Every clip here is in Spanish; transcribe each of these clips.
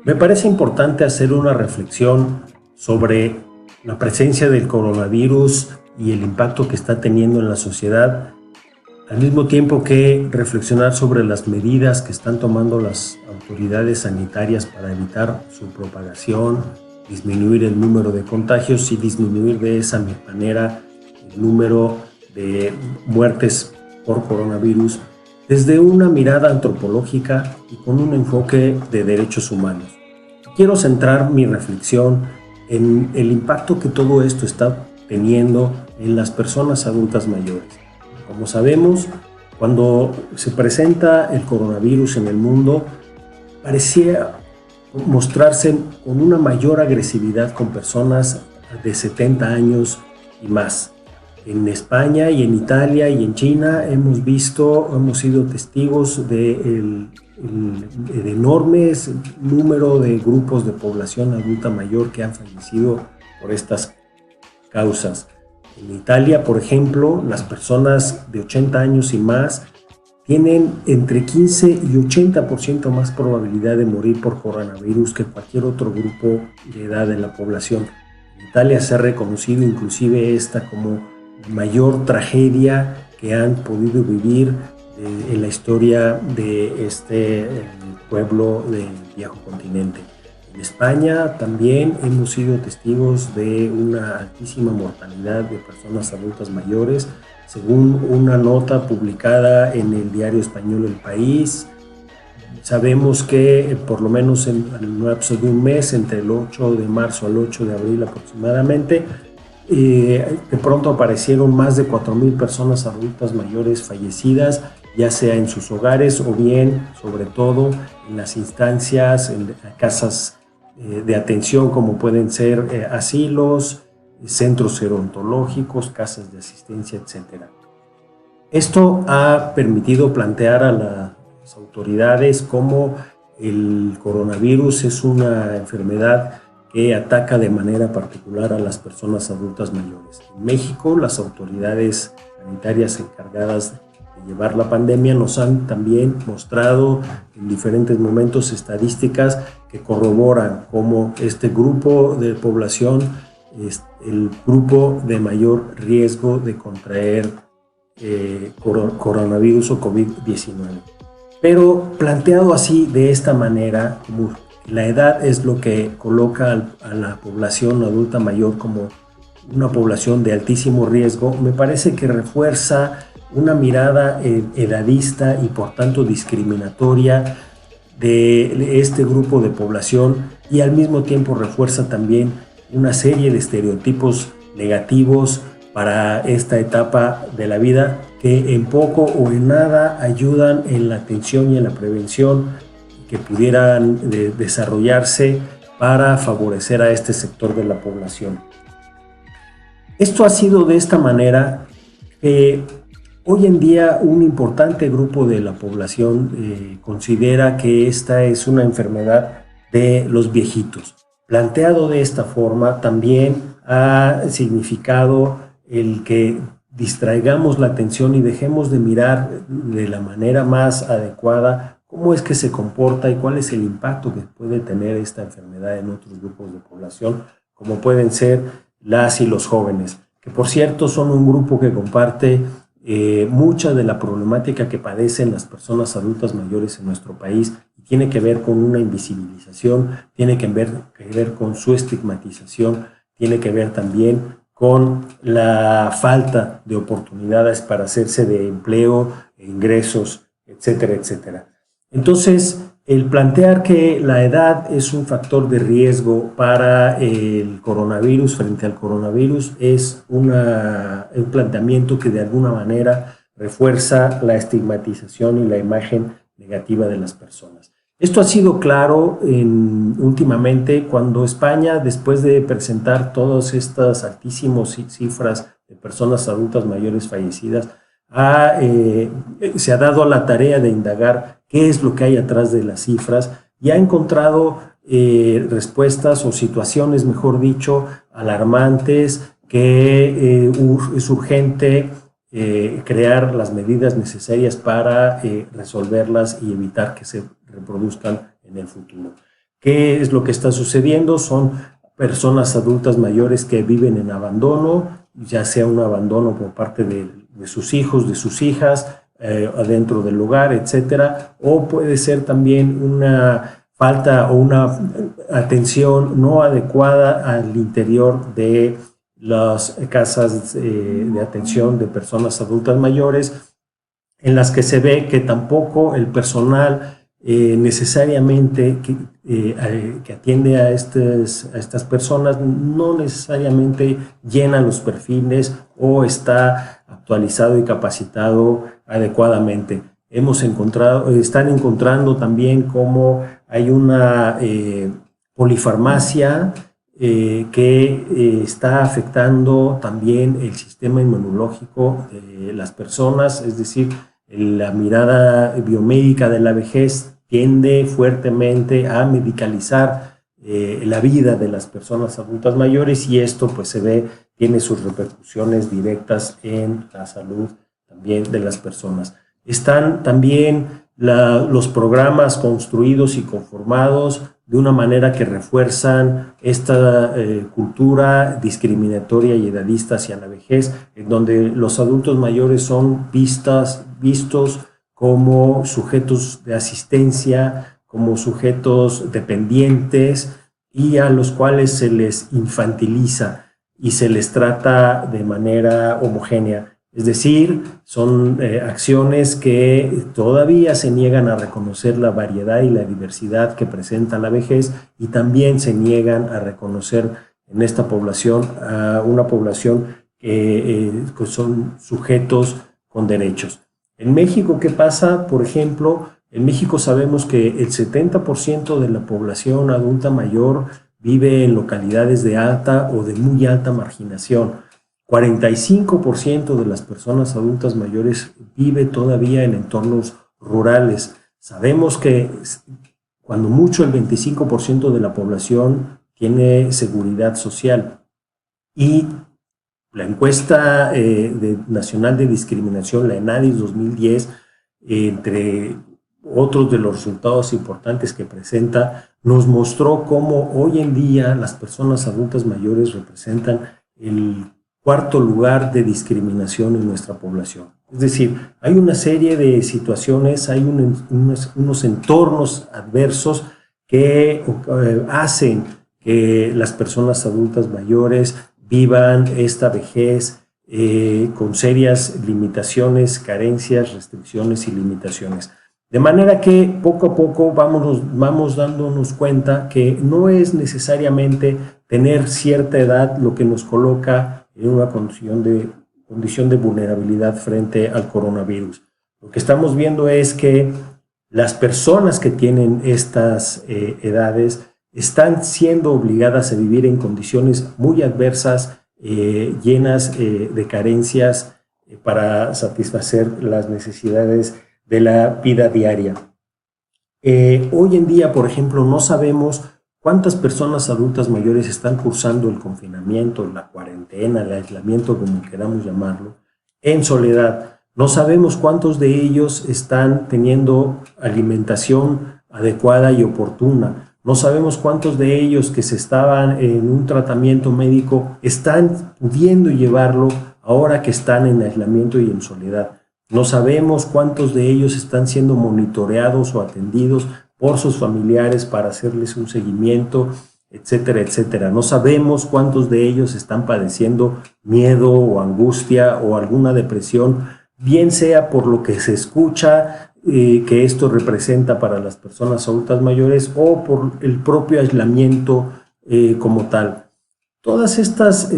Me parece importante hacer una reflexión sobre la presencia del coronavirus y el impacto que está teniendo en la sociedad, al mismo tiempo que reflexionar sobre las medidas que están tomando las autoridades sanitarias para evitar su propagación, disminuir el número de contagios y disminuir de esa manera el número de muertes por coronavirus desde una mirada antropológica y con un enfoque de derechos humanos. Quiero centrar mi reflexión en el impacto que todo esto está teniendo en las personas adultas mayores. Como sabemos, cuando se presenta el coronavirus en el mundo, parecía mostrarse con una mayor agresividad con personas de 70 años y más. En España y en Italia y en China hemos sido testigos del enorme número de grupos de población adulta mayor que han fallecido por estas causas. En Italia, por ejemplo, las personas de 80 años y más tienen entre 15 y 80% más probabilidad de morir por coronavirus que cualquier otro grupo de edad de la población. En Italia se ha reconocido inclusive esta como la mayor tragedia que han podido vivir en la historia de este pueblo del viejo continente. En España también hemos sido testigos de una altísima mortalidad de personas adultas mayores. Según una nota publicada en el diario español El País, sabemos que por lo menos en el lapso de un mes, entre el 8 de marzo al 8 de abril aproximadamente, de pronto aparecieron más de 4,000 personas adultas mayores fallecidas, ya sea en sus hogares o bien, sobre todo, en las instancias, en casas de atención como pueden ser asilos, centros gerontológicos, casas de asistencia, etc. Esto ha permitido plantear a las autoridades cómo el coronavirus es una enfermedad que ataca de manera particular a las personas adultas mayores. En México, las autoridades sanitarias encargadas de llevar la pandemia nos han también mostrado en diferentes momentos estadísticas que corroboran cómo este grupo de población es el grupo de mayor riesgo de contraer coronavirus o COVID-19. Pero planteado así, de esta manera, como la edad es lo que coloca a la población adulta mayor como una población de altísimo riesgo, me parece que refuerza una mirada edadista y por tanto discriminatoria de este grupo de población y al mismo tiempo refuerza también una serie de estereotipos negativos para esta etapa de la vida que en poco o en nada ayudan en la atención y en la prevención que pudieran desarrollarse para favorecer a este sector de la población. Esto ha sido de esta manera que hoy en día un importante grupo de la población considera que esta es una enfermedad de los viejitos. Planteado de esta forma también ha significado el que distraigamos la atención y dejemos de mirar de la manera más adecuada cómo es que se comporta y cuál es el impacto que puede tener esta enfermedad en otros grupos de población, como pueden ser las y los jóvenes, que por cierto son un grupo que comparte mucha de la problemática que padecen las personas adultas mayores en nuestro país y tiene que ver con una invisibilización, tiene que ver con su estigmatización, tiene que ver también con la falta de oportunidades para hacerse de empleo, ingresos, etcétera, etcétera. Entonces, el plantear que la edad es un factor de riesgo para el coronavirus, frente al coronavirus, es un planteamiento que de alguna manera refuerza la estigmatización y la imagen negativa de las personas. Esto ha sido claro últimamente cuando España, después de presentar todas estas altísimas cifras de personas adultas mayores fallecidas, se ha dado a la tarea de indagar qué es lo que hay atrás de las cifras y ha encontrado respuestas o situaciones, mejor dicho, alarmantes, que es urgente crear las medidas necesarias para resolverlas y evitar que se reproduzcan en el futuro. ¿Qué es lo que está sucediendo? Son personas adultas mayores que viven en abandono, ya sea un abandono por parte de sus hijos, de sus hijas, adentro del hogar, etcétera, o puede ser también una falta o una atención no adecuada al interior de las casas de atención de personas adultas mayores, en las que se ve que tampoco el personal necesariamente que atiende a estas personas no necesariamente llena los perfiles o está actualizado y capacitado adecuadamente. Están encontrando también cómo hay una polifarmacia que está afectando también el sistema inmunológico de las personas, es decir, la mirada biomédica de la vejez tiende fuertemente a medicalizar la vida de las personas adultas mayores, y esto pues tiene sus repercusiones directas en la salud también de las personas. Están también los programas construidos y conformados de una manera que refuerzan esta cultura discriminatoria y edadista hacia la vejez, en donde los adultos mayores son vistos como sujetos de asistencia, como sujetos dependientes, y a los cuales se les infantiliza y se les trata de manera homogénea. Es decir, son acciones que todavía se niegan a reconocer la variedad y la diversidad que presenta la vejez, y también se niegan a reconocer en esta población a una población que son sujetos con derechos. En México, ¿qué pasa? Por ejemplo, en México sabemos que el 70% de la población adulta mayor vive en localidades de alta o de muy alta marginación. 45% de las personas adultas mayores vive todavía en entornos rurales. Sabemos que cuando mucho el 25% de la población tiene seguridad social, y la encuesta nacional de discriminación, la ENADIS 2010, entre otros de los resultados importantes que presenta, nos mostró cómo hoy en día las personas adultas mayores representan el cuarto lugar de discriminación en nuestra población. Es decir, hay una serie de situaciones, hay unos entornos adversos que hacen que las personas adultas mayores vivan esta vejez con serias limitaciones, carencias, restricciones y limitaciones. De manera que poco a poco vamos dándonos cuenta que no es necesariamente tener cierta edad lo que nos coloca en una condición de vulnerabilidad frente al coronavirus. Lo que estamos viendo es que las personas que tienen estas edades están siendo obligadas a vivir en condiciones muy adversas, llenas de carencias para satisfacer las necesidades de la vida diaria. Hoy en día, por ejemplo, no sabemos cuántas personas adultas mayores están cursando el confinamiento, la cuarentena, el aislamiento, como queramos llamarlo, en soledad. No sabemos cuántos de ellos están teniendo alimentación adecuada y oportuna. No sabemos cuántos de ellos que se estaban en un tratamiento médico están pudiendo llevarlo ahora que están en aislamiento y en soledad. No sabemos cuántos de ellos están siendo monitoreados o atendidos por sus familiares para hacerles un seguimiento, etcétera, etcétera. No sabemos cuántos de ellos están padeciendo miedo o angustia o alguna depresión, bien sea por lo que se escucha que esto representa para las personas adultas mayores o por el propio aislamiento como tal. Todas estas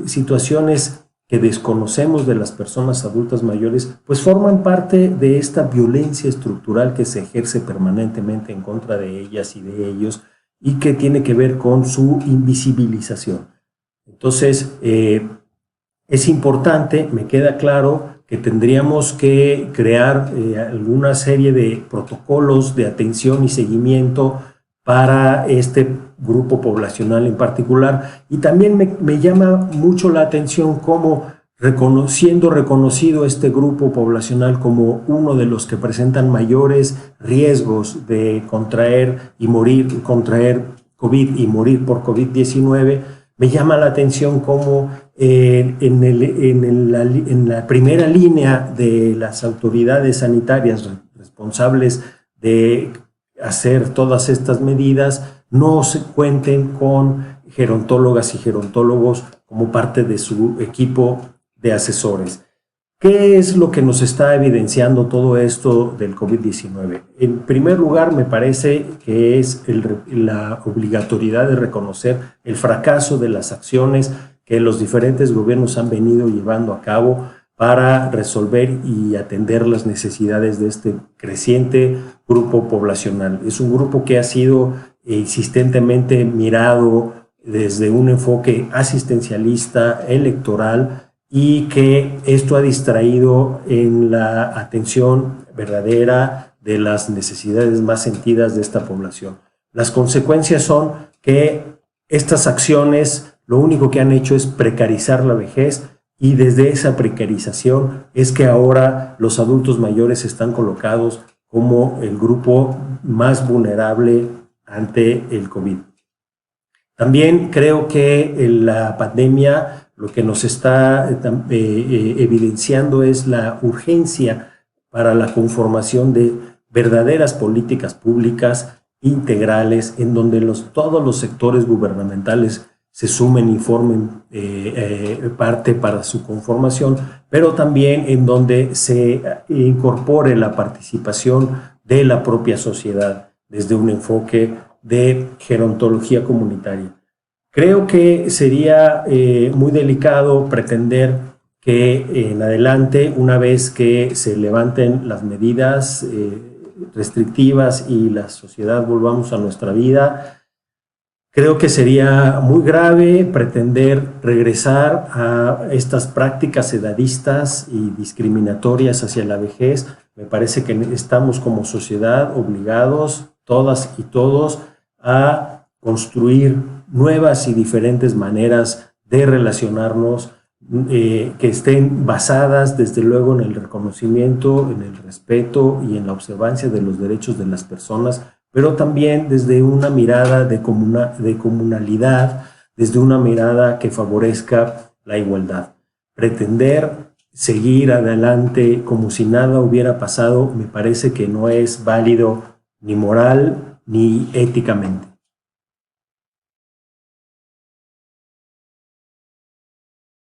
situaciones que desconocemos de las personas adultas mayores, pues forman parte de esta violencia estructural que se ejerce permanentemente en contra de ellas y de ellos, y que tiene que ver con su invisibilización. Entonces, es importante, me queda claro, que tendríamos que crear alguna serie de protocolos de atención y seguimiento para este grupo poblacional en particular. Y también me llama mucho la atención cómo siendo reconocido este grupo poblacional como uno de los que presentan mayores riesgos de contraer COVID y morir por COVID-19, me llama la atención cómo en la primera línea de las autoridades sanitarias responsables de hacer todas estas medidas no se cuenten con gerontólogas y gerontólogos como parte de su equipo de asesores. ¿Qué es lo que nos está evidenciando todo esto del COVID-19? En primer lugar, me parece que es la obligatoriedad de reconocer el fracaso de las acciones que los diferentes gobiernos han venido llevando a cabo para resolver y atender las necesidades de este creciente grupo poblacional. Es un grupo que ha sido insistentemente mirado desde un enfoque asistencialista, electoral, y que esto ha distraído en la atención verdadera de las necesidades más sentidas de esta población. Las consecuencias son que estas acciones lo único que han hecho es precarizar la vejez, y desde esa precarización es que ahora los adultos mayores están colocados como el grupo más vulnerable ante el COVID. También creo que la pandemia lo que nos está evidenciando es la urgencia para la conformación de verdaderas políticas públicas integrales en donde todos los sectores gubernamentales se sumen y formen parte para su conformación, pero también en donde se incorpore la participación de la propia sociedad desde un enfoque de gerontología comunitaria. Creo que sería muy delicado pretender que en adelante, una vez que se levanten las medidas restrictivas y la sociedad volvamos a nuestra vida, creo que sería muy grave pretender regresar a estas prácticas edadistas y discriminatorias hacia la vejez. Me parece que estamos como sociedad obligados, todas y todos, a construir nuevas y diferentes maneras de relacionarnos que estén basadas desde luego en el reconocimiento, en el respeto y en la observancia de los derechos de las personas, pero también desde una mirada de comunalidad, desde una mirada que favorezca la igualdad. Pretender seguir adelante como si nada hubiera pasado me parece que no es válido ni moral ni éticamente.